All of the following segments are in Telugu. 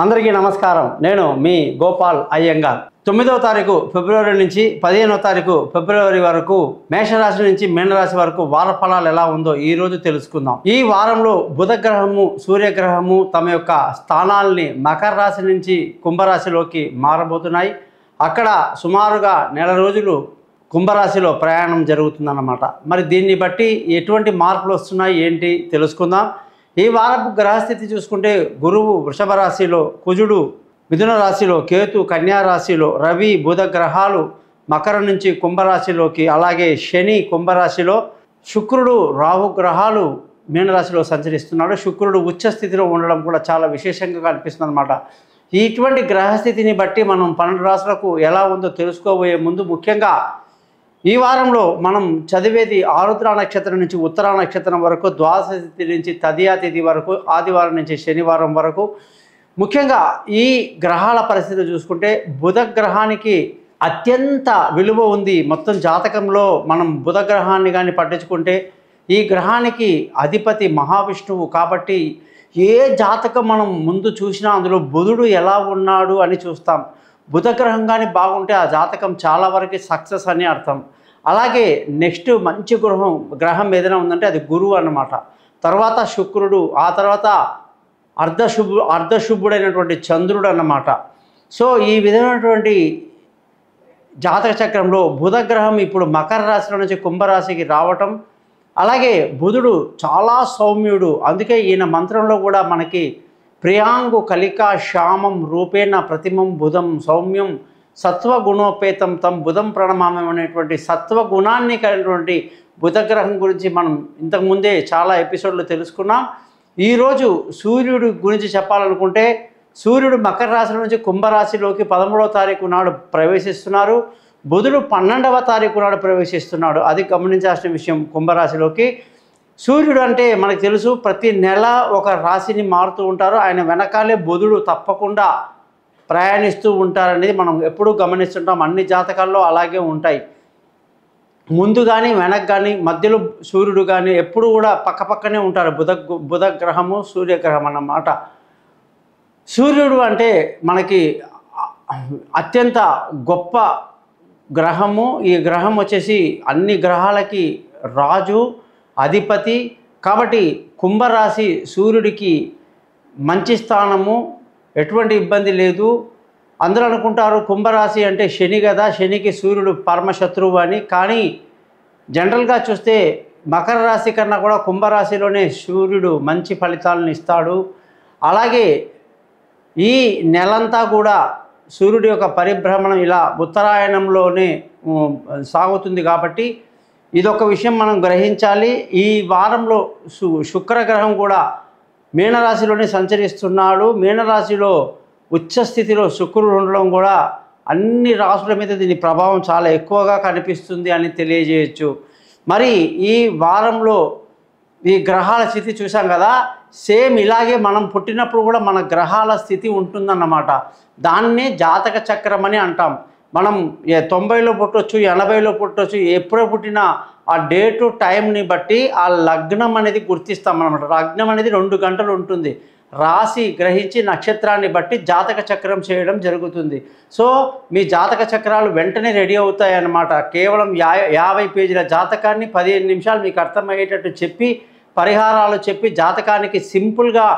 అందరికీ నమస్కారం. నేను మీ గోపాల్ అయ్యంగార్. 9వ తారీఖు ఫిబ్రవరి నుంచి 15వ తారీఖు ఫిబ్రవరి వరకు మేషరాశి నుంచి మీనరాశి వరకు వార ఫలాలు ఎలా ఉందో ఈ రోజు తెలుసుకుందాం. ఈ వారంలో బుధగ్రహము సూర్యగ్రహము తమ యొక్క స్థానాల్ని మకర రాశి నుంచి కుంభరాశిలోకి మారబోతున్నాయి. అక్కడ సుమారుగా నెల రోజులు కుంభరాశిలో ప్రయాణం జరుగుతుందన్నమాట. మరి దీన్ని బట్టి ఎటువంటి మార్పులు వస్తున్నాయి ఏంటి తెలుసుకుందాం. ఈ వారపు గ్రహస్థితి చూసుకుంటే గురువు వృషభ రాశిలో, కుజుడు మిథున రాశిలో, కేతు కన్యా రాశిలో, రవి బుధ గ్రహాలు మకరం నుంచి కుంభరాశిలోకి, అలాగే శని కుంభరాశిలో, శుక్రుడు రాహు గ్రహాలు మీనరాశిలో సంచరిస్తున్నాడు. శుక్రుడు ఉచ్చ స్థితిలో ఉండడం కూడా చాలా విశేషంగా కనిపిస్తుంది అన్నమాట. ఇటువంటి గ్రహస్థితిని బట్టి మనం 12 రాశులకు ఎలా ఉందో తెలుసుకోబోయే ముందు ముఖ్యంగా ఈ వారంలో మనం చదివేది ఆరుద్ర నక్షత్రం నుంచి ఉత్తరా నక్షత్రం వరకు, ద్వాదశ తిథి నుంచి తదియా తిథి వరకు, ఆదివారం నుంచి శనివారం వరకు. ముఖ్యంగా ఈ గ్రహాల పరిస్థితి చూసుకుంటే బుధ గ్రహానికి అత్యంత విలువ ఉంది. మొత్తం జాతకంలో మనం బుధ గ్రహాన్ని కానీ పట్టించుకుంటే ఈ గ్రహానికి అధిపతి మహావిష్ణువు కాబట్టి ఏ జాతకం మనం ముందు చూసినా అందులో బుధుడు ఎలా ఉన్నాడు అని చూస్తాం. బుధ గ్రహం కానీ బాగుంటే ఆ జాతకం చాలా వరకు సక్సెస్ అని అర్థం. అలాగే నెక్స్ట్ మంచి గ్రహం ఏదైనా ఉందంటే అది గురువు అన్నమాట. తర్వాత శుక్రుడు, ఆ తర్వాత అర్ధశుభుడైనటువంటి చంద్రుడు అన్నమాట. సో ఈ విధమైనటువంటి జాతక చక్రంలో బుధ గ్రహం ఇప్పుడు మకర రాశిలో నుంచి కుంభరాశికి రావటం, అలాగే బుధుడు చాలా సౌమ్యుడు. అందుకే ఈయన మంత్రంలో కూడా మనకి ప్రియాంగు కలికా శ్యామం రూపేణ ప్రతిమం బుధం సౌమ్యం సత్వగుణోపేతం తం బుధం ప్రణమామం అనేటువంటి సత్వగుణాన్ని కలిగినటువంటి బుధగ్రహం గురించి మనం ఇంతకుముందే చాలా ఎపిసోడ్లు తెలుసుకున్నాం. ఈరోజు సూర్యుడి గురించి చెప్పాలనుకుంటే సూర్యుడు మకర రాశి నుంచి కుంభరాశిలోకి 13వ తారీఖు నాడు ప్రవేశిస్తున్నారు. బుధుడు 12వ తారీఖు నాడు ప్రవేశిస్తున్నాడు. అది గమనించాల్సిన విషయం. కుంభరాశిలోకి సూర్యుడు అంటే మనకు తెలుసు, ప్రతి నెల ఒక రాశిని మారుతూ ఉంటారు. ఆయన వెనకాలే బుధుడు తప్పకుండా ప్రయాణిస్తూ ఉంటారనేది మనం ఎప్పుడూ గమనిస్తుంటాం. అన్ని జాతకాల్లో అలాగే ఉంటాయి. ముందు కానీ వెనక్కి కానీ మధ్యలో సూర్యుడు కానీ ఎప్పుడు కూడా పక్కపక్కనే ఉంటారు. బుధ గ్రహము సూర్యగ్రహం అన్నమాట. సూర్యుడు అంటే మనకి అత్యంత గొప్ప గ్రహము. ఈ గ్రహం వచ్చేసి అన్ని గ్రహాలకి రాజు, అధిపతి. కాబట్టి కుంభరాశి సూర్యుడికి మంచి స్థానము, ఎటువంటి ఇబ్బంది లేదు. అందరూ అనుకుంటారు కుంభరాశి అంటే శని కదా, శనికి సూర్యుడు పరమశత్రువు అని. కానీ జనరల్గా చూస్తే మకర రాశి కన్నా కూడా కుంభరాశిలోనే సూర్యుడు మంచి ఫలితాలను ఇస్తాడు. అలాగే ఈ నెలంతా కూడా సూర్యుడి యొక్క పరిభ్రమణం ఇలా ఉత్తరాయణంలోనే సాగుతుంది. కాబట్టి ఇదొక విషయం మనం గ్రహించాలి. ఈ వారంలో శుక్రగ్రహం కూడా మీనరాశిలోనే సంచరిస్తున్నాడు. మీనరాశిలో ఉచ్చస్థితిలో శుక్రుడు ఉండడం కూడా అన్ని రాశుల మీద దీని ప్రభావం చాలా ఎక్కువగా కనిపిస్తుంది అని తెలియజేయచ్చు. మరి ఈ వారంలో ఈ గ్రహాల స్థితి చూసాం కదా, సేమ్ ఇలాగే మనం పుట్టినప్పుడు కూడా మన గ్రహాల స్థితి ఉంటుందన్నమాట. దాన్నే జాతక చక్రం అని అంటాం. మనం 90లో పుట్టవచ్చు, 80లో పుట్టవచ్చు, ఎప్పుడో పుట్టినా ఆ డేటు టైంని బట్టి ఆ లగ్నం అనేది గుర్తిస్తాం అన్నమాట. లగ్నం అనేది 2 గంటలు ఉంటుంది. రాశి గ్రహించి నక్షత్రాన్ని బట్టి జాతక చక్రం చేయడం జరుగుతుంది. సో మీ జాతక చక్రాలు వెంటనే రెడీ అవుతాయి అన్నమాట. కేవలం 50 పేజీల జాతకాన్ని 15 నిమిషాలు మీకు అర్థమయ్యేటట్టు చెప్పి, పరిహారాలు చెప్పి, జాతకానికి సింపుల్గా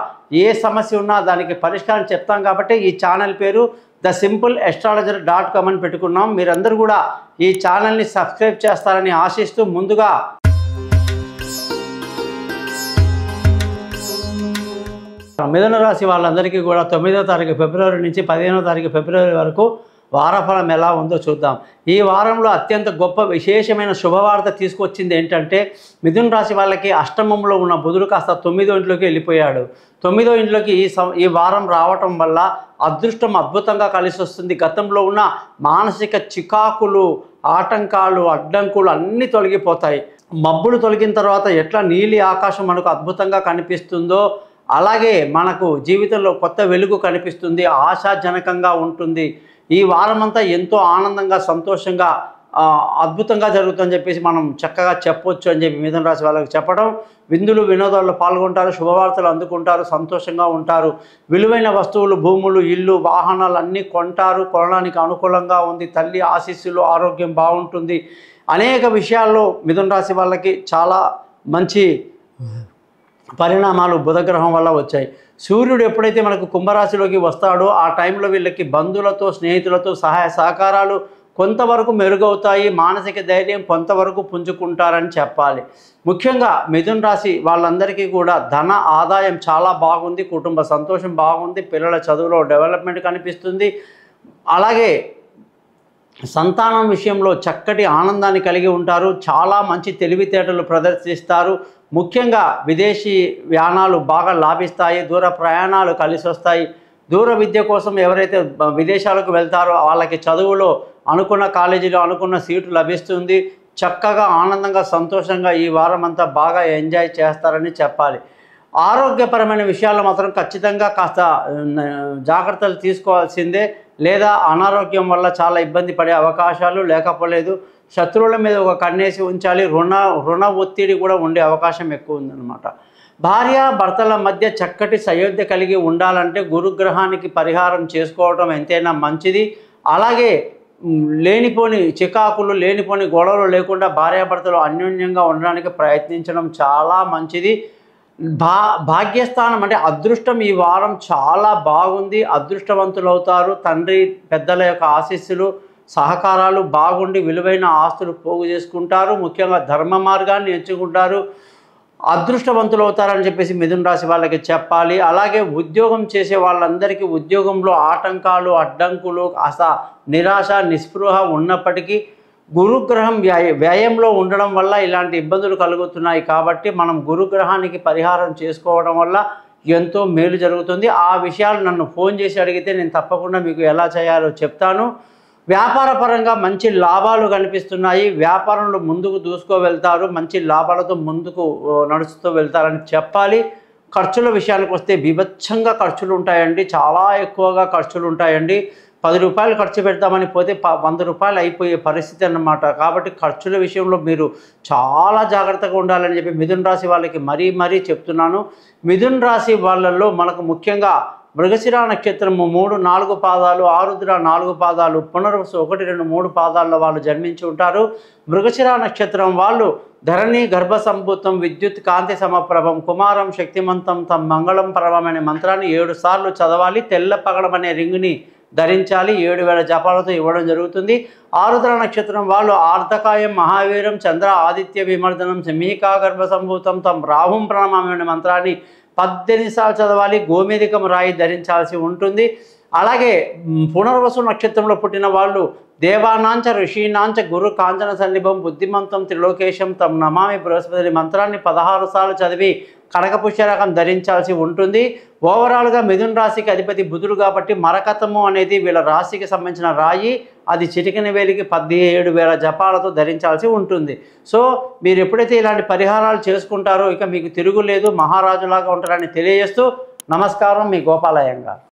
ఏ సమస్య ఉన్నా దానికి పరిష్కారం చెప్తాం. కాబట్టి ఈ ఛానల్ పేరు thesimple.astrologer.com అని పెట్టుకున్నాం. మీరందరూ కూడా ఈ ఛానల్ని సబ్స్క్రైబ్ చేస్తారని ఆశిస్తూ ముందుగా మిథున రాశి వాళ్ళందరికీ కూడా 9వ తారీఖు ఫిబ్రవరి నుంచి 15వ తారీఖు ఫిబ్రవరి వరకు వారఫలం ఎలా ఉందో చూద్దాం. ఈ వారంలో అత్యంత గొప్ప విశేషమైన శుభవార్త తీసుకొచ్చింది ఏంటంటే, మిథున రాశి వాళ్ళకి అష్టమంలో ఉన్న బుధుడు కాస్త 9వ ఇంట్లోకి వెళ్ళిపోయాడు. 9వ ఇంట్లోకి ఈ వారం రావటం వల్ల అదృష్టం అద్భుతంగా కలిసి వస్తుంది. గతంలో ఉన్న మానసిక చికాకులు, ఆటంకాలు, అడ్డంకులు అన్నీ తొలగిపోతాయి. మబ్బులు తొలగిన తర్వాత ఎట్లా నీలి ఆకాశం మనకు అద్భుతంగా కనిపిస్తుందో అలాగే మనకు జీవితంలో కొత్త వెలుగు కనిపిస్తుంది, ఆశాజనకంగా ఉంటుంది. ఈ వారమంతా ఎంతో ఆనందంగా, సంతోషంగా అద్భుతంగా జరుగుతుందని చెప్పేసి మనం చక్కగా చెప్పొచ్చు అని చెప్పి మిథున రాశి వాళ్ళకి చెప్పడం. విందులు వినోదాల్లో పాల్గొంటారు, శుభవార్తలు అందుకుంటారు, సంతోషంగా ఉంటారు. విలువైన వస్తువులు, భూములు, ఇల్లు, వాహనాలు అన్నీ కొంటారు. కొనడానికి అనుకూలంగా ఉంది. తల్లి ఆశీస్సులు, ఆరోగ్యం బాగుంటుంది. అనేక విషయాల్లో మిథున రాశి వాళ్ళకి చాలా మంచి పరిణామాలు బుధగ్రహం వల్ల వచ్చాయి. సూర్యుడు ఎప్పుడైతే మనకు కుంభరాశిలోకి వస్తాడో ఆ టైంలో వీళ్ళకి బంధువులతో, స్నేహితులతో సహాయ సహకారాలు కొంతవరకు మెరుగవుతాయి. మానసిక ధైర్యం కొంతవరకు పుంజుకుంటారని చెప్పాలి. ముఖ్యంగా మిథున రాశి వాళ్ళందరికీ కూడా ధన ఆదాయం చాలా బాగుంది. కుటుంబ సంతోషం బాగుంది. పిల్లల చదువులో డెవలప్మెంట్ కనిపిస్తుంది. అలాగే సంతానం విషయంలో చక్కటి ఆనందాన్ని కలిగి ఉంటారు. చాలా మంచి తెలివితేటలు ప్రదర్శిస్తారు. ముఖ్యంగా విదేశీ యానాలు బాగా లాభిస్తాయి. దూర ప్రయాణాలు కలిసి వస్తాయి. దూర విద్య కోసం ఎవరైతే విదేశాలకు వెళ్తారో వాళ్ళకి చదువులో అనుకున్న కాలేజీలో అనుకున్న సీటు లభిస్తుంది. చక్కగా ఆనందంగా సంతోషంగా ఈ వారం అంతా బాగా ఎంజాయ్ చేస్తారని చెప్పాలి. ఆరోగ్యపరమైన విషయాల్లో మాత్రం ఖచ్చితంగా కాస్త జాగ్రత్తలు తీసుకోవాల్సిందే. లేదా అనారోగ్యం వల్ల చాలా ఇబ్బంది పడే అవకాశాలు లేకపోలేదు. శత్రువుల మీద ఒక కన్నేసి ఉంచాలి. రుణ ఒత్తిడి కూడా ఉండే అవకాశం ఎక్కువ ఉందన్నమాట. భార్య భర్తల మధ్య చక్కటి సయోధ్య కలిగి ఉండాలంటే గురుగ్రహానికి పరిహారం చేసుకోవడం ఎంతైనా మంచిది. అలాగే లేనిపోని చికాకులు, లేనిపోని గొడవలు లేకుండా భార్యాభర్తలు అన్యోన్యంగా ఉండడానికి ప్రయత్నించడం చాలా మంచిది. భాగ్యస్థానం అంటే అదృష్టం ఈ వారం చాలా బాగుంది. అదృష్టవంతులు అవుతారు. తండ్రి పెద్దల యొక్క ఆశీస్సులు, సహకారాలు బాగుండి విలువైన ఆస్తులు పోగు చేసుకుంటారు. ముఖ్యంగా ధర్మ మార్గాన్ని ఎంచుకుంటారు. అదృష్టవంతులు అవుతారని చెప్పేసి మిథున రాశి వాళ్ళకి చెప్పాలి. అలాగే ఉద్యోగం చేసే వాళ్ళందరికీ ఉద్యోగంలో ఆటంకాలు, అడ్డంకులు, నిరాశ, నిస్పృహ ఉన్నప్పటికీ గురుగ్రహం వ్యయంలో ఉండడం వల్ల ఇలాంటి ఇబ్బందులు కలుగుతున్నాయి. కాబట్టి మనం గురుగ్రహానికి పరిహారం చేసుకోవడం వల్ల ఎంతో మేలు జరుగుతుంది. ఆ విషయాలు నన్ను ఫోన్ చేసి అడిగితే నేను తప్పకుండా మీకు ఎలా చేయాలో చెప్తాను. వ్యాపార పరంగా మంచి లాభాలు కనిపిస్తున్నాయి. వ్యాపారంలో ముందుకు దూసుకు వెళ్తారు. మంచి లాభాలతో ముందుకు నడుస్తూ వెళ్తారని చెప్పాలి. ఖర్చుల విషయానికి వస్తే బీభత్సంగా ఖర్చులు ఉంటాయండి. చాలా ఎక్కువగా ఖర్చులు ఉంటాయండి. 10 రూపాయలు ఖర్చు పెడతామని పోతే 100 రూపాయలు అయిపోయే పరిస్థితి అన్నమాట. కాబట్టి ఖర్చుల విషయంలో మీరు చాలా జాగ్రత్తగా ఉండాలని చెప్పి మిథున రాశి వాళ్ళకి మరీ చెప్తున్నాను. మిథున రాశి వాళ్ళల్లో మనకు ముఖ్యంగా మృగశిర నక్షత్రము 3, 4 పాదాలు, ఆరుద్ర 4 పాదాలు, పునర్వసు 1, 2, 3 పాదాల్లో వాళ్ళు జన్మించి ఉంటారు. మృగశిర నక్షత్రం వాళ్ళు ధరణి గర్భ సంభూతం విద్యుత్ కాంతి సమప్రభం కుమారం శక్తిమంతం తం మంగళం పరమం అనే మంత్రాన్ని 7 సార్లు చదవాలి. తెల్ల పగడం అనే రింగుని ధరించాలి. 7000 జపాలతో ఇవ్వడం జరుగుతుంది. ఆరుద్ర నక్షత్రం వాళ్ళు ఆర్ధకాయం మహావీరం చంద్ర ఆదిత్య విమర్దనం సింహికా గర్భ సంభూతం తం రాహుం ప్రణామం అనే మంత్రాన్ని 18 సార్లు చదవాలి. గోమేధికం రాయి ధరించాల్సి ఉంటుంది. అలాగే పునర్వసు నక్షత్రంలో పుట్టిన వాళ్ళు దేవానాంచ ఋషీనాంచ గురు కాంచన సన్నిభం బుద్ధిమంతం త్రిలోకేశం తం నమామి బృహస్పతి మంత్రాన్ని 16 సార్లు చదివి కనకపుష్యరకం ధరించాల్సి ఉంటుంది. ఓవరాల్గా మిథున రాశికి అధిపతి బుధుడు కాబట్టి మరకతము అనేది వీళ్ళ రాశికి సంబంధించిన రాయి. అది చిటికెన వేలికి 17,000 జపాలతో ధరించాల్సి ఉంటుంది. సో మీరు ఎప్పుడైతే ఇలాంటి పరిహారాలు చేసుకుంటారో ఇక మీకు తిరుగులేదు, మహారాజులాగా ఉంటారని తెలియజేస్తూ నమస్కారం. మీ గోపాలయ్య గారు.